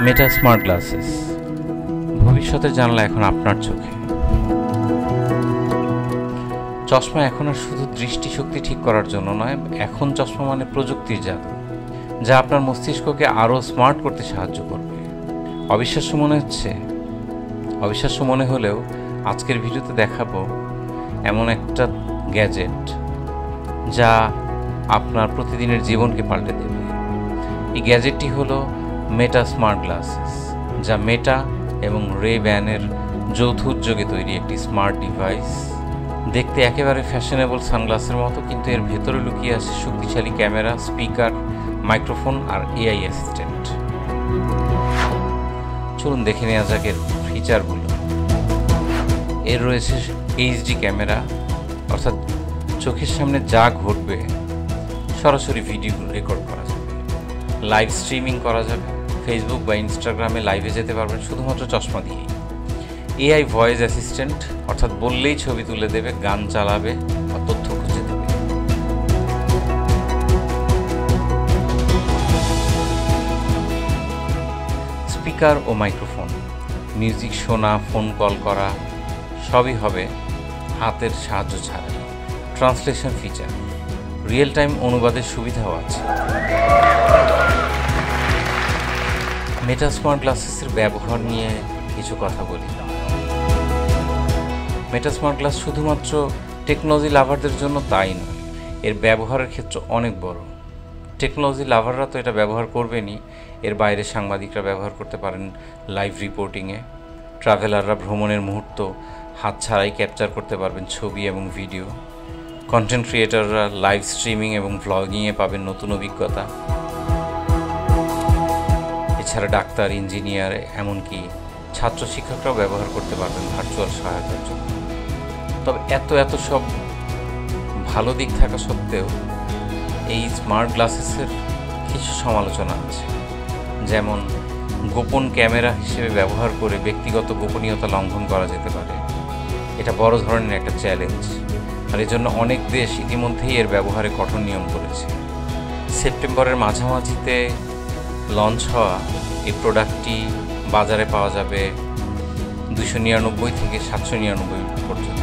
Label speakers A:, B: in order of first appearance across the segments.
A: মেটা smart glasses, ভবিষ্যতের জানলা এখন আপনার চোখে। চশমা এখন আর শুধু দৃষ্টিশক্তি ঠিক করার জন্য নয়, এখন চশমা মানে প্রযুক্তির জাদু, যা আপনার মস্তিষ্ককে আরও স্মার্ট করতে সাহায্য করবে। অবিশ্বাস্য মনে হলেও আজকের ভিডিওতে দেখাবো এমন একটা গ্যাজেট যা আপনার প্রতিদিনের জীবনকে পাল্টে দেবে। এই গ্যাজেটটি হলো মেটা স্মার্ট গ্লাসেস, যা মেটা এবং রে-ব্যানের যৌথ উদ্যোগে তৈরি একটি স্মার্ট ডিভাইস। দেখতে একেবারে ফ্যাশনেবল সানগ্লাসের মতো, কিন্তু এর ভেতরে লুকিয়ে আছে শক্তিশালী ক্যামেরা, স্পিকার, মাইক্রোফোন আর এআই অ্যাসিস্ট্যান্ট। চলুন দেখে নেওয়া যাক এর ফিচারগুলো। এর রয়েছে এইচডি ক্যামেরা, অর্থাৎ চোখের সামনে যা ঘটবে সরাসরি ভিডিও রেকর্ড করা যাবে। লাইভ স্ট্রিমিং করা যাবে, ফেসবুক বা ইনস্টাগ্রামে লাইভে যেতে পারবেন শুধুমাত্র চশমা দিয়েই। এআই ভয়েস অ্যাসিস্ট্যান্ট, অর্থাৎ বললেই ছবি তুলে দেবে, গান চালাবে বা তথ্য খুঁজে দেবে। স্পিকার ও মাইক্রোফোন, মিউজিক শোনা, ফোন কল করা সবই হবে হাতের সাহায্য ছাড়া। ট্রান্সলেশন ফিচার, রিয়েল টাইম অনুবাদের সুবিধাও আছে। মেটা স্মার্ট গ্লাসেসের ব্যবহার নিয়ে কিছু কথা বলি। মেটা স্মার্ট গ্লাস শুধুমাত্র টেকনোলজি লাভারদের জন্য তাই নয়, এর ব্যবহারের ক্ষেত্র অনেক বড়। টেকনোলজি লাভাররা তো এটা ব্যবহার করবেনই, এর বাইরে সাংবাদিকরা ব্যবহার করতে পারেন লাইভ রিপোর্টিংয়ে। ট্রাভেলাররা ভ্রমণের মুহূর্ত হাত ছাড়াই ক্যাপচার করতে পারবেন ছবি এবং ভিডিও। কন্টেন্ট ক্রিয়েটররা লাইভ স্ট্রিমিং এবং ভ্লগিংয়ে পাবেন নতুন অভিজ্ঞতা। এছাড়া ডাক্তার, ইঞ্জিনিয়ার, এমনকি ছাত্র শিক্ষকরাও ব্যবহার করতে পারবেন ভার্চুয়াল সহায়তার জন্য। তবে এত সব ভালো দিক থাকা সত্ত্বেও এই স্মার্ট গ্লাসেসের কিছু সমালোচনা আছে, যেমন গোপন ক্যামেরা হিসেবে ব্যবহার করে ব্যক্তিগত গোপনীয়তা লঙ্ঘন করা যেতে পারে। এটা বড় ধরনের একটা চ্যালেঞ্জ, আর এজন্য অনেক দেশ ইতিমধ্যেই এর ব্যবহারে কঠোর নিয়ম করেছে। সেপ্টেম্বরের মাঝামাঝিতে লঞ্চ হওয়া এই প্রোডাক্টটি বাজারে পাওয়া যাবে 299 থেকে 799 পর্যন্ত।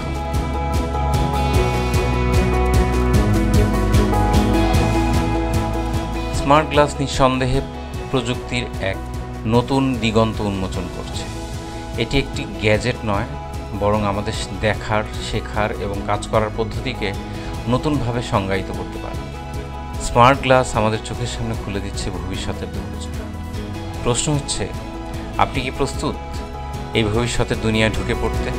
A: স্মার্ট গ্লাস নিঃসন্দেহে প্রযুক্তির এক নতুন দিগন্ত উন্মোচন করছে। এটি একটি গ্যাজেট নয়, বরং আমাদের দেখার, শেখার এবং কাজ করার পদ্ধতিকে নতুনভাবে সংজ্ঞায়িত করতে পারে। স্মার্ট গ্লাস আমাদের চোখের সামনে খুলে দিচ্ছে ভবিষ্যতের দরজা। প্রশ্ন হচ্ছে, আপনি কি প্রস্তুত এই ভবিষ্যতের দুনিয়ায় ঢুকে পড়তে?